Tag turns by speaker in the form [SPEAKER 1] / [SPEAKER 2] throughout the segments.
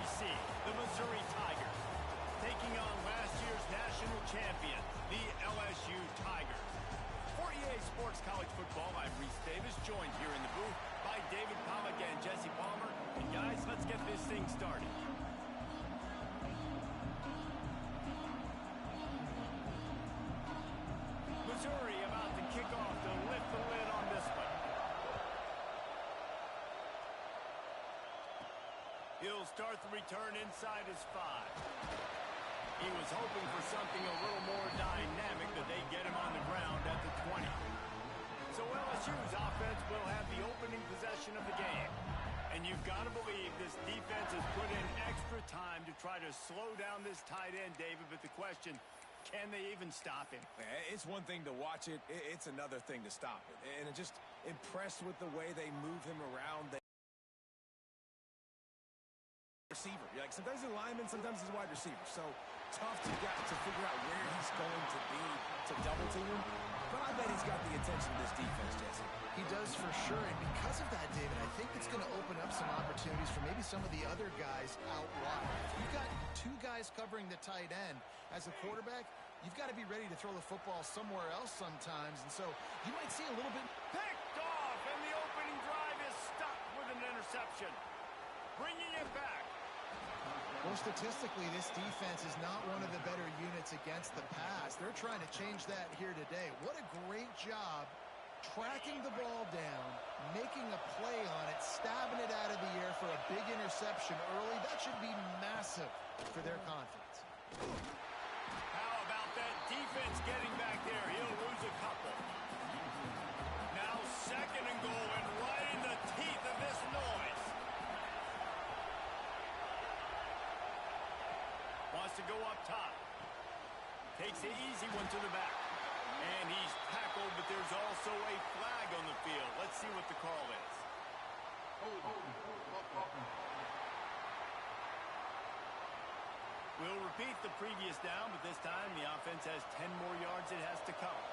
[SPEAKER 1] see the Missouri Tigers taking on last year's national champion, the LSU Tigers. For EA Sports College Football, I'm Reese Davis, joined here in the booth by David Pollack and Jesse Palmer. And guys, let's get this thing started. Missouri about to kick off to lift the lid on this one. He'll start the return inside his 5. He was hoping for something a little more dynamic, that they get him on the ground at the 20. So LSU's offense will have the opening possession of the game. And you've got to believe this defense has put in extra time to try to slow down this tight end, David. But the question, can they even stop him?
[SPEAKER 2] It's one thing to watch it. It's another thing to stop it. And I'm just impressed with the way they move him around. Receiver. Like sometimes he's a lineman, sometimes he's a wide receiver. So tough to figure out where he's going to be to double team him. But I bet he's got the attention of this defense, Jesse.
[SPEAKER 3] He does for sure. And because of that, David, I think it's going to open up some opportunities for maybe some of the other guys out wide. If you've got 2 guys covering the tight end as a quarterback, you've got to be ready to throw the football somewhere else sometimes. And so you might see a little bit.
[SPEAKER 1] Picked off, and the opening drive is stuck with an interception. Bringing it back.
[SPEAKER 3] Well, statistically, this defense is not one of the better units against the pass. They're trying to change that here today. What a great job tracking the ball down, making a play on it, stabbing it out of the air for a big interception early. That should be massive for their confidence.
[SPEAKER 1] How about that defense getting back there? He'll lose a couple. Now 2nd and goal, and right in the teeth of this noise. Wants to go up top. Takes the easy one to the back. And he's tackled, but there's also a flag on the field. Let's see what the call is. We'll repeat the previous down, but this time the offense has 10 more yards it has to come.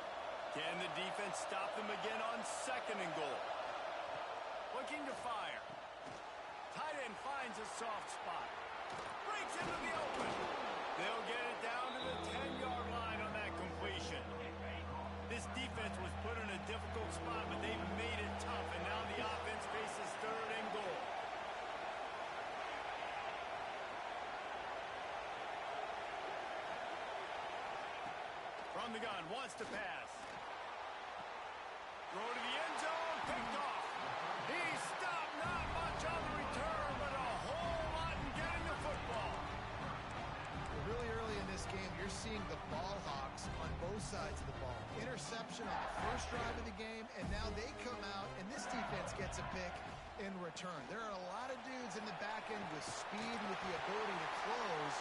[SPEAKER 1] Can the defense stop them again on 2nd and goal? Looking to fire. Tight end finds a soft spot. Breaks into the open. They'll get it down to the 10-yard line on that completion. This defense was put in a difficult spot, but they've made it tough, and now the offense faces 3rd and goal. From the gun, wants to pass. Throw to the end zone, picked off. He stopped, not much on the return, but a whole lot in getting the football.
[SPEAKER 3] Really early in this game, you're seeing the ball hawks on both sides of the ball. Interception on the first drive of the game, and now they come out, and this defense gets a pick in return. There are a lot of dudes in the back end with speed and with the ability to close.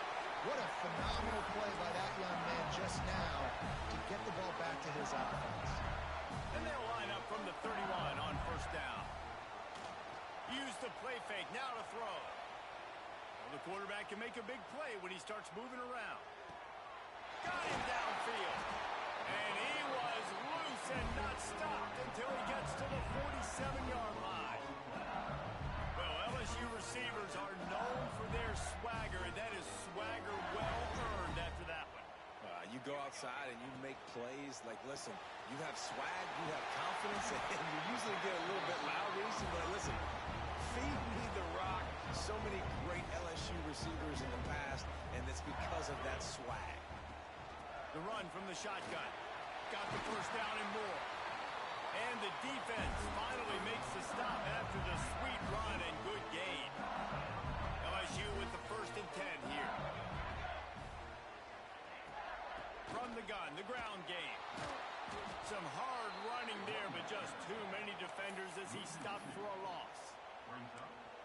[SPEAKER 3] What a phenomenal play by that young man just now to get the ball back to his offense.
[SPEAKER 1] And they'll line up from the 31 on 1st down. Use the play fake, now to throw. Well, the quarterback can make a big play when he starts moving around. Got him downfield. And he was loose and not stopped until he gets to the 47-yard line. Well, LSU receivers are known for their swagger, and that is swagger well earned after that one.
[SPEAKER 2] You go outside and you make plays. Like, listen, you have swag, you have confidence, and you usually get a little bit loud recently. But listen, feed me the rock. So many great LSU receivers in the past, and it's because of that swag.
[SPEAKER 1] The run from the shotgun. Got the 1st down and more. And the defense finally makes the stop after the sweet run and good gain. LSU with the 1st and 10 here. From the gun, the ground game. Some hard running there, but just too many defenders as he stopped for a loss.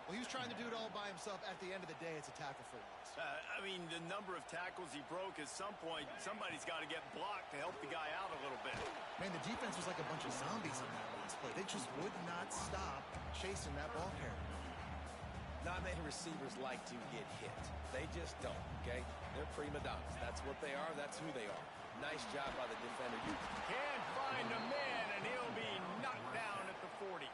[SPEAKER 3] Well, he was trying to do it all by himself. At the end of the day, it's a tackle for loss.
[SPEAKER 1] I mean, the number of tackles he broke, at some point, somebody's got to get blocked to help the guy out a little bit.
[SPEAKER 3] Man, the defense was like a bunch of zombies on that last play. They just would not stop chasing that ball carrier.
[SPEAKER 2] Not many receivers like to get hit. They just don't, okay? They're prima donnas. That's what they are. That's who they are. Nice job by the defender. You
[SPEAKER 1] can't find a man, and he'll be knocked down at the 40.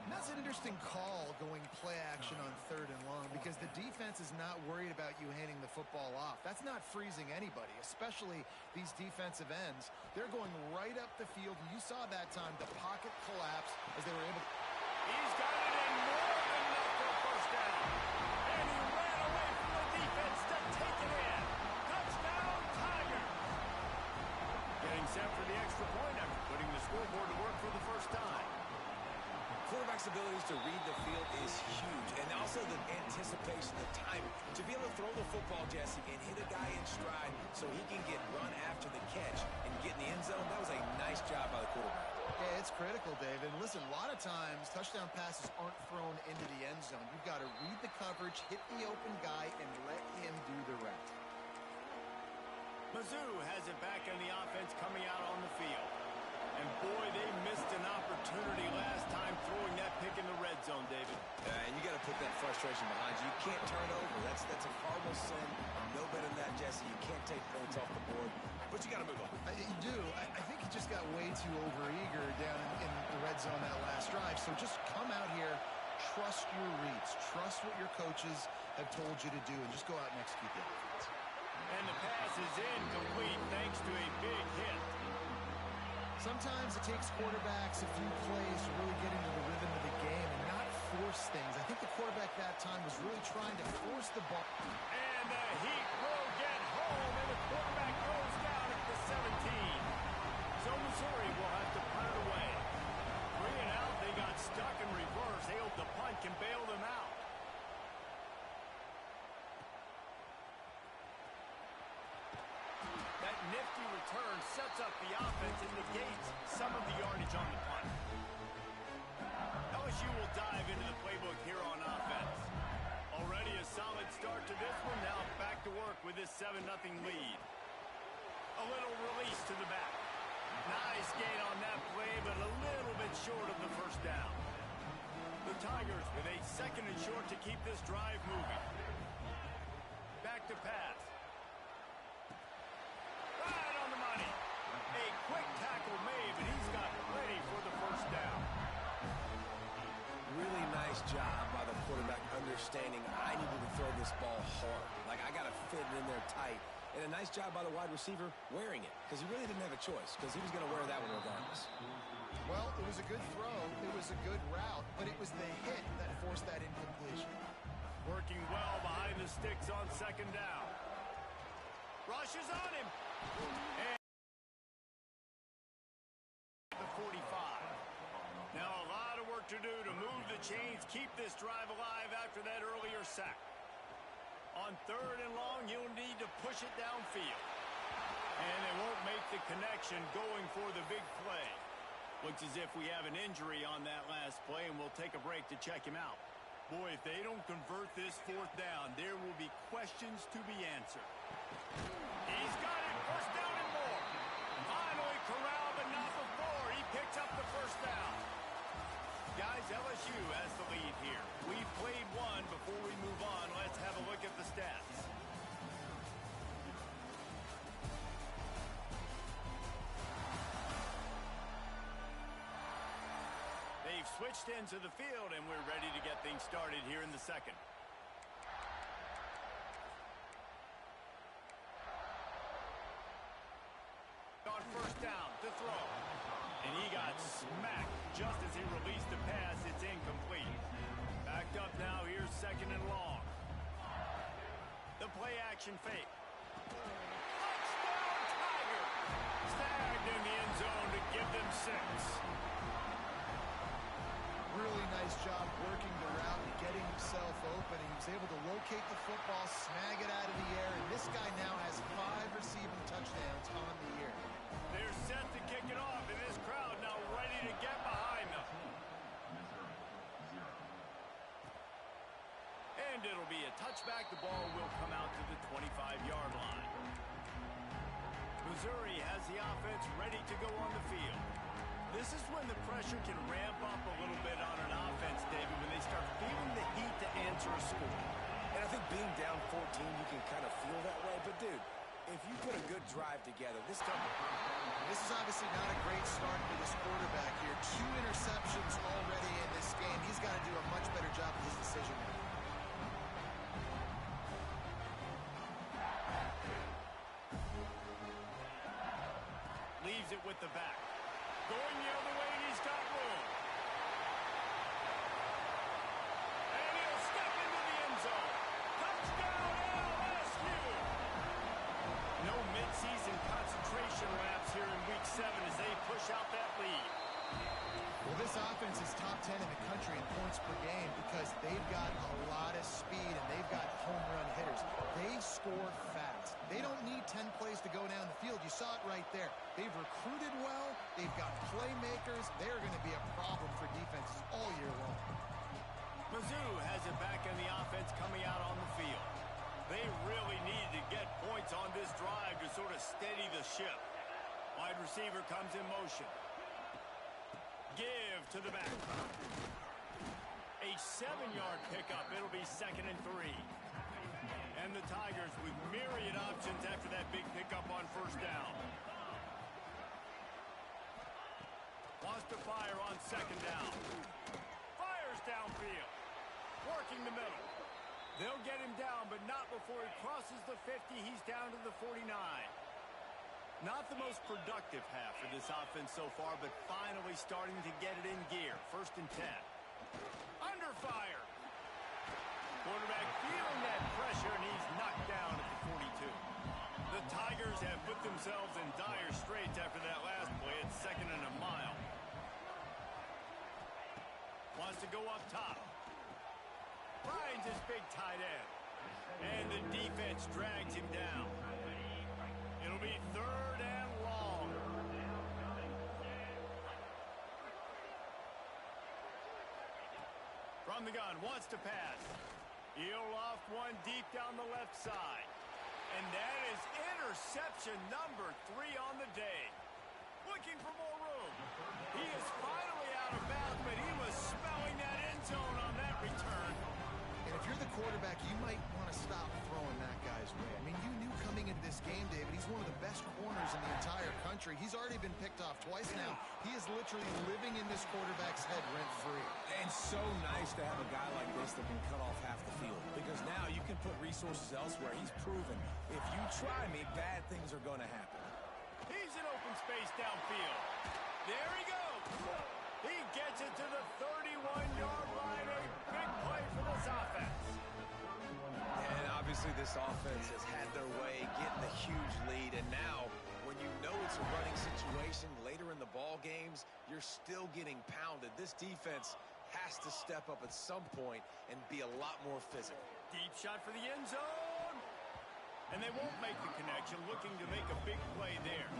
[SPEAKER 3] That's an interesting call going play action on 3rd and long because the defense is not worried about you handing the football off. That's not freezing anybody, especially these defensive ends. They're going right up the field, and you saw that time the pocket collapse as they were able to...
[SPEAKER 1] He's got it in more than enough for a first down. And he ran away from the defense to take it in. Touchdown, Tiger. Getting set for the extra point after putting the scoreboard to work for the first time.
[SPEAKER 2] Quarterback's abilities to read the field is huge, and also the anticipation, the timing. To be able to throw the football, Jesse, and hit a guy in stride so he can get run after the catch and get in the end zone, that was a nice job by the quarterback.
[SPEAKER 3] Yeah, it's critical, David. And listen, a lot of times touchdown passes aren't thrown into the end zone. You've got to read the coverage, hit the open guy, and let him do the rest.
[SPEAKER 1] Mizzou has it back on the offense coming out on the field. And boy, they missed an opportunity last time throwing that pick in the red zone, David.
[SPEAKER 2] And you got to put that frustration behind you. You can't turn over. That's a cardinal sin. No better than that, Jesse. You can't take points off the board, but you got to move on.
[SPEAKER 3] You do. I think he just got way too overeager down in the red zone that last drive. So just come out here, trust your reads, trust what your coaches have told you to do, and just go out and execute the offense.
[SPEAKER 1] And the pass is incomplete thanks to a big hit.
[SPEAKER 3] Sometimes it takes quarterbacks a few plays to really get into the rhythm of the game and not force things. I think the quarterback that time was really trying to force the ball.
[SPEAKER 1] And the Heat will get home, and the quarterback goes down at the 17. So Missouri will have to punt it away. 3 and out, they got stuck in reverse. They hope the punt can bail them out. That nifty return sets up the offense and negates some of the yardage on the punt. LSU will dive into the playbook here on offense. Already a solid start to this one. Now back to work with this 7-0 lead. A little release to the back. Nice gain on that play, but a little bit short of the first down. The Tigers with a 2nd and short to keep this drive moving. Back to pass. Right on the money. A quick tackle made, but he's got plenty for the first down.
[SPEAKER 2] Really nice job by the quarterback understanding I needed to throw this ball hard. Like, I got to fit it in there tight. And a nice job by the wide receiver wearing it, because he really didn't have a choice, because he was going to wear that one regardless.
[SPEAKER 3] Well, it was a good throw. It was a good route, but it was the hit that forced that incompletion.
[SPEAKER 1] Working well behind the sticks on 2nd down. Rushes on him. And the 45. Now a lot of work to do to move the chains, keep this drive alive after that earlier sack. On 3rd and long, you'll need to push it downfield. And they won't make the connection going for the big play. Looks as if we have an injury on that last play, and we'll take a break to check him out. Boy, if they don't convert this 4th down, there will be questions to be answered. He's got it. First down and more. Finally corralled, but not before. He picks up the first down. Guys, LSU has the lead here. We've played one. Before we move on, let's have a look at the stats. They've switched into the field, and we're ready to get things started here in the 2nd. On 1st down to throw. And he got smacked just as he released the pass. It's incomplete. Backed up now. Here's 2nd and long. The play action fake. Touchdown, Tiger! Snagged in the end zone to give them 6.
[SPEAKER 3] Really nice job working the route and getting himself open. He was able to locate the football, snag it out of the air, and this guy now has 5 receiving touchdowns on the year.
[SPEAKER 1] They're set to kick it off, and this crowd now ready to get behind them. And it'll be a touchback. The ball will come out to the 25-yard line. Missouri has the offense ready to go on the field. This is when the pressure can ramp up a little bit on an offense, David, when they start feeling the heat to answer a score.
[SPEAKER 2] And I think being down 14, you can kind of feel that way. But, dude, if you put a good drive together, this
[SPEAKER 3] is obviously not a great start for this quarterback here. 2 interceptions already in this game. He's got to do
[SPEAKER 1] it with the back. Going the other way, and he's got room. And he'll step into the end zone. Touchdown, LSU! No midseason concentration laps here in Week 7 as they push out that lead.
[SPEAKER 3] Well, this offense is top 10 in the country in points per game because they've got a lot of speed and they've got home run hitters. They score fast. They don't need 10 plays to go down the field. You saw it right there. They've recruited well. They've got playmakers. They're going to be a problem for defenses all year long.
[SPEAKER 1] Mizzou has it back in the offense coming out on the field. They really need to get points on this drive to sort of steady the ship. Wide receiver comes in motion. Give to the back. A 7-yard pickup. It'll be 2nd and 3. And the Tigers with myriad options after that big pickup on 1st down. Wants to fire on 2nd down. Fires downfield. Working the middle. They'll get him down, but not before he crosses the 50. He's down to the 49. Not the most productive half for this offense so far, but finally starting to get it in gear. 1st and 10. Under fire. Quarterback feeling that pressure, and he's knocked down at the 42. The Tigers have put themselves in dire straits after that last play. It's 2nd and a mile. Wants to go up top. Finds his big tight end. And the defense drags him down. It'll be 3rd and long. From the gun, wants to pass. He'll loft one deep down the left side. And that is interception number 3 on the day. Looking for more room. He is finally out of bounds, but he was smelling that end zone on that return.
[SPEAKER 3] And if you're the quarterback, you might want to stop throwing that guy's way. I mean, you knew coming into this game, David, he's one of the best corners in the entire country. He's already been picked off twice now. He is literally living in this quarterback's head rent-free.
[SPEAKER 2] And so nice to have a guy like this that can cut off half the field. Because now you can put resources elsewhere. He's proven if you try me, bad things are going to happen.
[SPEAKER 1] He's in open space downfield. There he goes. He gets it to the 31-yard line. A big play for this offense.
[SPEAKER 2] And obviously this offense has had their way, getting a huge lead. And now, when you know it's a running situation later in the ball games, you're still getting pounded. This defense has to step up at some point and be a lot more physical.
[SPEAKER 1] Deep shot for the end zone. And they won't make the connection, looking to make a big play there.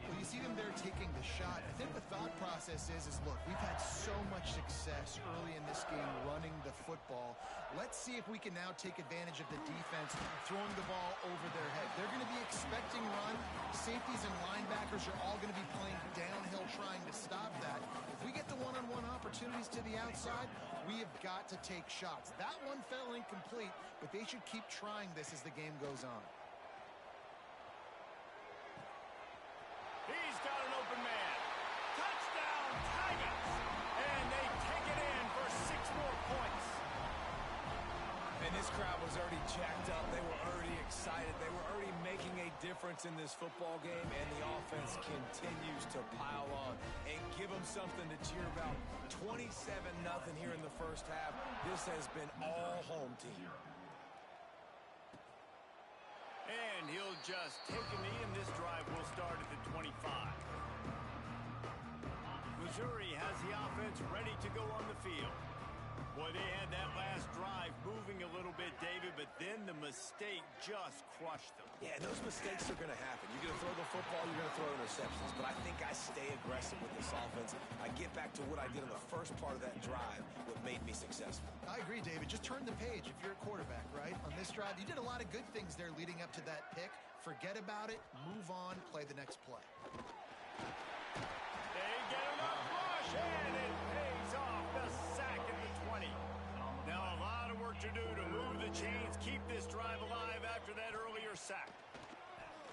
[SPEAKER 3] Well, you see them there taking the shot. I think the thought process is look, we've had so much success early in this game running the football. Let's see if we can now take advantage of the defense throwing the ball over their head. They're going to be expecting run. Safeties and linebackers are all going to be playing downhill trying to stop that. If we get the one-on-one opportunities to the outside, we have got to take shots. That one fell incomplete, but they should keep trying this as the game goes on.
[SPEAKER 1] He's got an open man. Touchdown, Tigers! And they take it in for 6 more points.
[SPEAKER 2] And this crowd was already jacked up. They were already excited. They were already making a difference in this football game, and the offense continues to pile on and give them something to cheer about. 27-0 here in the first half. This has been all home team.
[SPEAKER 1] And he'll just take a knee, and this drive will start at the 25. Missouri has the offense ready to go on the field. Boy, they had that last drive moving a little bit, David, but then the mistake just crushed them.
[SPEAKER 2] Yeah, and those mistakes are going to happen. You're going to throw the football, you're going to throw interceptions. But I think I stay aggressive with this offense. I get back to what I did in the first part of that drive, what made me successful.
[SPEAKER 3] I agree, David. Just turn the page if you're a quarterback, right? On this drive, you did a lot of good things there leading up to that pick. Forget about it, move on, play the next play.
[SPEAKER 1] They get him up, rush, and it pays off. The sack at the 20. Now a lot of work to do to move the chains, keep this drive alive after that earlier sack.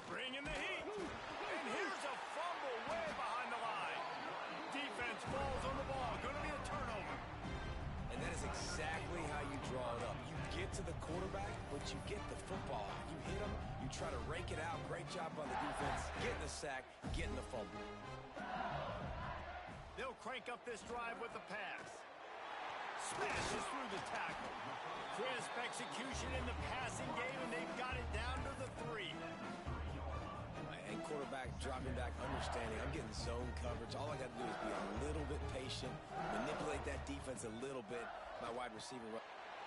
[SPEAKER 1] Bring in the heat. And here's a fumble way behind the line. Defense falls on the ball. Going to be a turnover.
[SPEAKER 2] And that is exactly how you draw it up. You get to the quarterback, but you get the football. You hit him, you try to rake it out. Great job by the defense. Getting the sack, getting the fumble.
[SPEAKER 1] They'll crank up this drive with the pass. Smashes through the tackle. Crisp execution in the passing game, and they've got it down to the 3.
[SPEAKER 2] And quarterback dropping back, understanding I'm getting zone coverage. All I got to do is be a little bit patient, manipulate that defense a little bit. My wide receiver.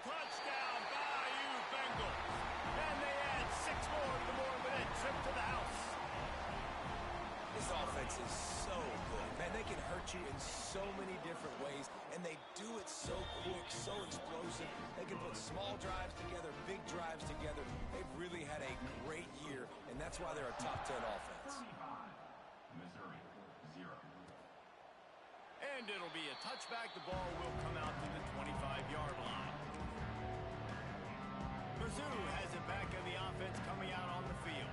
[SPEAKER 1] Touchdown, Bayou Bengals. And they add 6 more to the Morbid trip to the house.
[SPEAKER 2] This offense is so good. Man, they can hurt you in so many different ways, and they do it so quick, so explosive. They can put small drives together, big drives together. They've really had a great year, and that's why they're a top 10 offense.
[SPEAKER 1] Missouri, 0. And it'll be a touchback. The ball will come out to the 25-yard line. Mizzou has it back in the offense coming out on the field.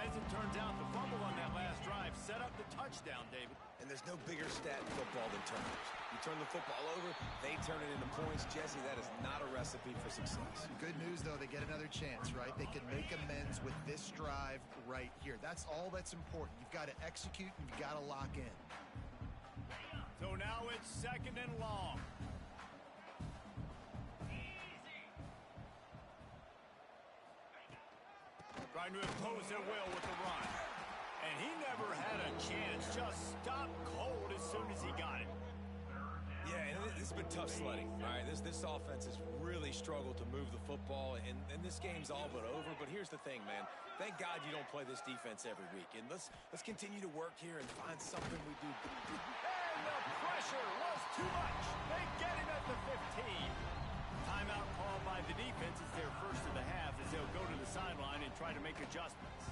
[SPEAKER 1] As it turns out, the fumble on that last drive set up the touchdown, David.
[SPEAKER 2] And there's no bigger stat in football than turnovers. You turn the football over, they turn it into points. Jesse, that is not a recipe for success.
[SPEAKER 3] Good news, though, they get another chance, right? They can make amends with this drive right here. That's all that's important. You've got to execute and you've got to lock in.
[SPEAKER 1] So now it's 2nd and long. Trying to impose their will with the run. And he never had a chance. Just stopped cold as soon as he got it.
[SPEAKER 2] Yeah, and it's been tough sledding. All right, this offense has really struggled to move the football, and this game's all but over. But here's the thing, man. Thank God you don't play this defense every week. And let's continue to work here and find something we do.
[SPEAKER 1] And the pressure was too much. They get him at the 15. Timeout called by the defense. It's their first of the half as they'll go to the sideline and try to make adjustments.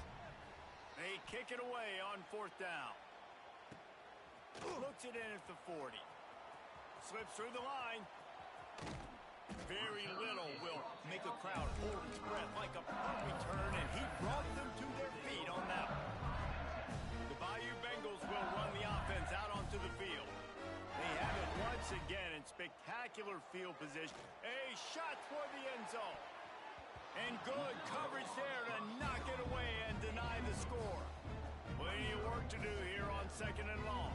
[SPEAKER 1] They kick it away on 4th down. Looks it in at the 40. Slips through the line. Very little will make a crowd hold its breath like a punt return, and he brought them to their feet on that one. The Bayou Bengals will run the offense out onto the field. They have it once again in spectacular field position. A shot toward the end zone. And good coverage there to knock it away and deny the score. Plenty of work to do here on 2nd and long.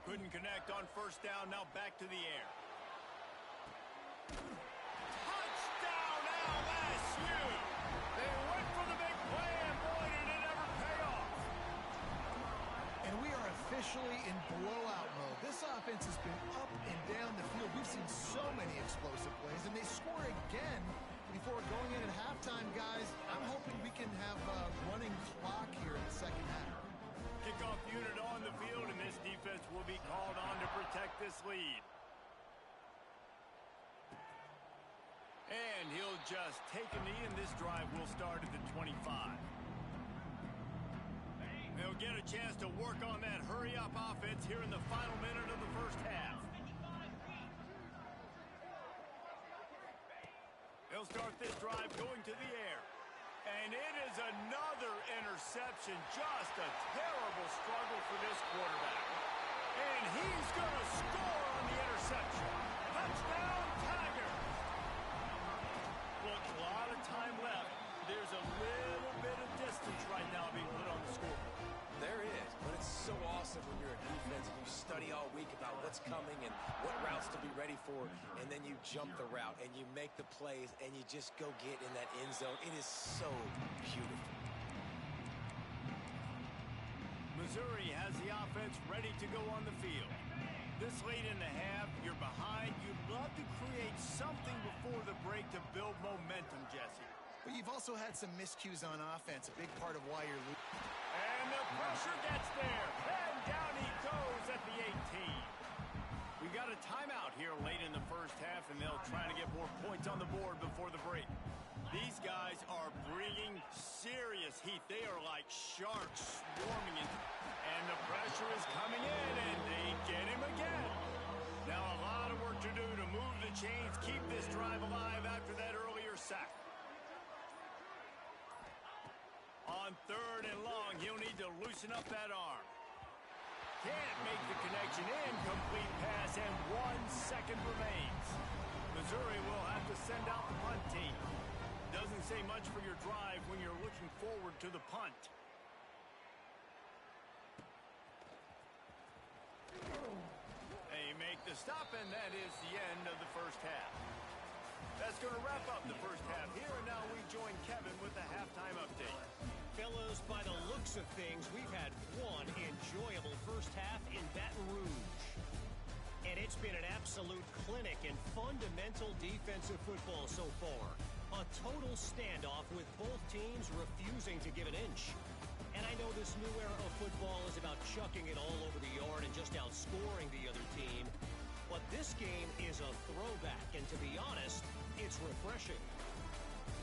[SPEAKER 1] Couldn't connect on 1st down. Now back to the air. Touchdown LSU! They went for the big play, and boy, did it ever pay off.
[SPEAKER 3] And we are officially in blowout mode. This offense has been up and down the field. We've seen so many explosive plays, and they score again before going in at halftime, guys. I'm hoping we can have a running clock here in the 2nd half.
[SPEAKER 1] Kickoff unit on the field, and this defense will be called on to protect this lead. And he'll just take a knee, and this drive will start at the 25. They'll get a chance to work on that hurry-up offense here in the final minute of the 1st half. They'll start this drive going to the air. And it is another interception. Just a terrible struggle for this quarterback. And he's going to score on the interception. Touchdown, Tigers! Look, a lot of time left. There's a little bit of distance right now being put on the score.
[SPEAKER 2] There is, but it's so awesome when you're a defense and you study all week about what's coming and what routes to be ready for, and then you jump the route and you make the plays and you just go get in that end zone. It is so beautiful.
[SPEAKER 1] Missouri has the offense ready to go on the field. This late in the half, you're behind. You'd love to create something before the break to build momentum, Jesse.
[SPEAKER 3] But you've also had some miscues on offense, a big part of why you're losing.
[SPEAKER 1] And the pressure gets there. And down he goes at the 18. We got a timeout here late in the 1st half, and they'll try to get more points on the board before the break. These guys are bringing serious heat. They are like sharks swarming in. And the pressure is coming in, and they get him again. Now a lot of work to do to move the chains, keep this drive alive after that earlier sack. On 3rd and long, he'll need to loosen up that arm. Can't make the connection. Incomplete pass, and 1 second remains. Missouri will have to send out the punt team. Doesn't say much for your drive when you're looking forward to the punt. stop, and that is the end of the first half. That's going to wrap up the first half here, and now we join Kevin with the halftime update.
[SPEAKER 4] Fellas, by the looks of things, we've had one enjoyable first half in Baton Rouge. And it's been an absolute clinic in fundamental defensive football so far. A total standoff with both teams refusing to give an inch. And I know this new era of football is about chucking it all over the yard and just outscoring the other team. But this game is a throwback, and to be honest, it's refreshing.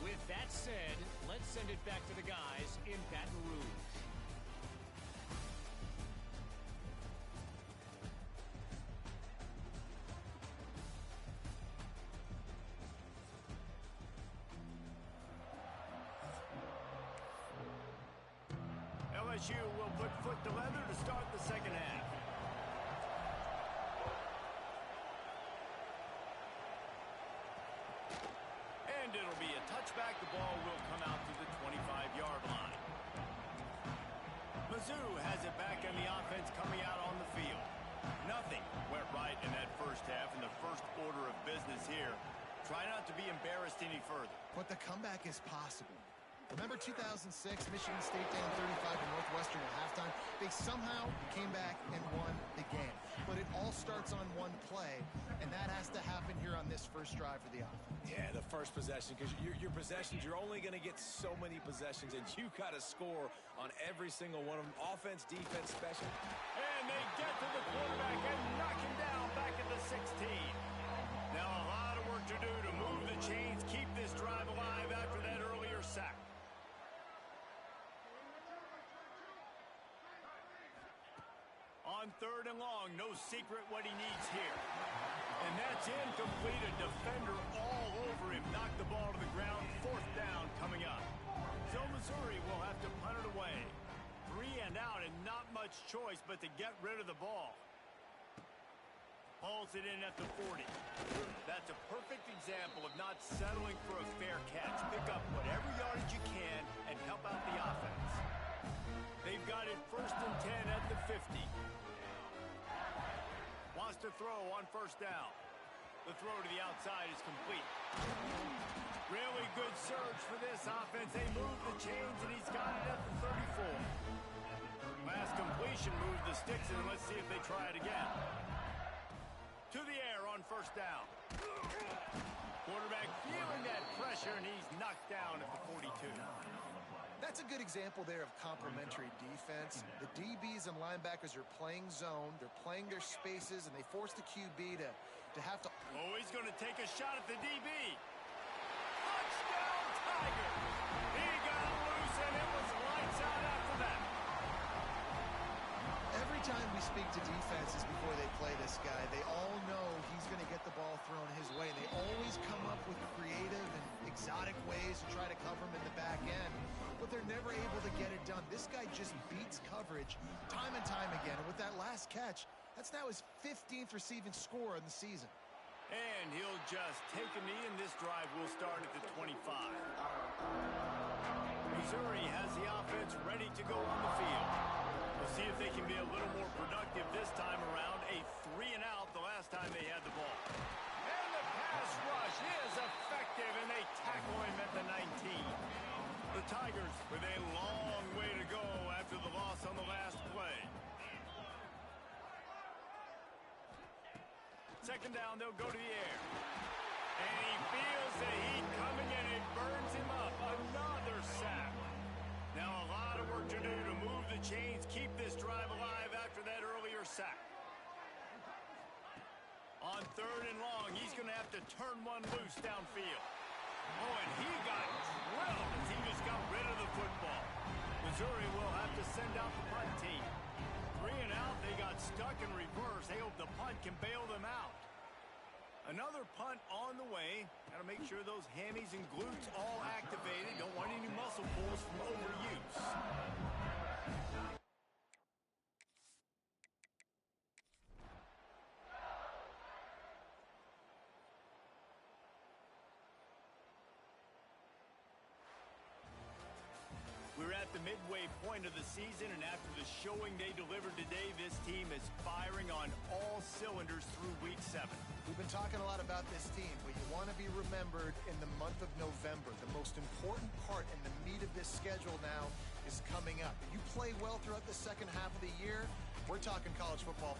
[SPEAKER 4] With that said, let's send it back to the guys in Baton Rouge.
[SPEAKER 1] LSU will put foot to leather to start the second half. And it'll be a touchback. The ball will come out to the 25-yard line. Mizzou has it back in the offense coming out on the field. Nothing went right in that first half, in the first order of business here. Try not to be embarrassed any further.
[SPEAKER 3] But the comeback is possible. Remember 2006, Michigan State down 35 to Northwestern at halftime? They somehow came back and won the game. But it all starts on one play, and that has to happen here on this first drive for the offense.
[SPEAKER 2] Yeah, the first possession, because your possessions, you're only going to get so many possessions, and you got to score on every single one of them. Offense, defense, special.
[SPEAKER 1] And they get to the quarterback and knock him down back at the 16. Now a lot of work to do to move the chains, keep this drive alive after that earlier sack. On third and long, no secret what he needs here. And that's incomplete. A defender all over him. Knocked the ball to the ground. Fourth down coming up. So Missouri will have to punt it away. 3 and out and not much choice but to get rid of the ball. Hauls it in at the 40. That's a perfect example of not settling for a fair catch. Pick up whatever yardage you can and help out the offense. They've got it first and 10 at the 50. Wants to throw on first down. The throw to the outside is complete. Really good surge for this offense. They move the chains, and he's got it at the 34. Last completion moved the sticks, and let's see if they try it again. To the air on first down. Quarterback feeling that pressure, and he's knocked down at the 42.
[SPEAKER 3] That's a good example there of complementary defense. The DBs and linebackers are playing zone, they're playing their spaces, and they force the QB to have to...
[SPEAKER 1] Oh, he's going to take a shot at the DB. Touchdown, Tiger! He got loose, and it was lights out after that.
[SPEAKER 3] Every time we speak to defenses before they play this guy, they all know he's going to get the ball thrown his way. They always come up with creative and exotic ways to try to cover him in the back end, but they're never able to get it done. This guy just beats coverage time and time again, and with that last catch, that's now his 15th receiving score in the season.
[SPEAKER 1] And he'll just take a knee, and this drive will start at the 25. Missouri has the offense ready to go on the field. We'll see if they can be a little more productive this time around. A 3 and out the last time they had the ball. And the pass rush is effective, and they tackle him at the 19. The Tigers with a long way to go after the loss on the last play. Second down, they'll go to the air. And he feels the heat coming, and it burns him up. Another sack. Now a lot of work to do to move the chains, keep this drive alive after that earlier sack. On third and long, he's going to have to turn one loose downfield. Oh, and he got drilled as he just got rid of the football. Missouri will have to send out the punt team. 3 and out, they got stuck in reverse. They hope the punt can bail them out. Another punt on the way. Got to make sure those hammies and glutes all activated. Don't want any muscle pulls from overuse. We're at at the midway point of the season, and after the showing they delivered today, this team is firing on all cylinders through Week 7.
[SPEAKER 3] We've been talking a lot about this team, but you want to be remembered in the month of November. The most important part and the meat of this schedule now is coming up. If you play well throughout the second half of the year, we're talking college football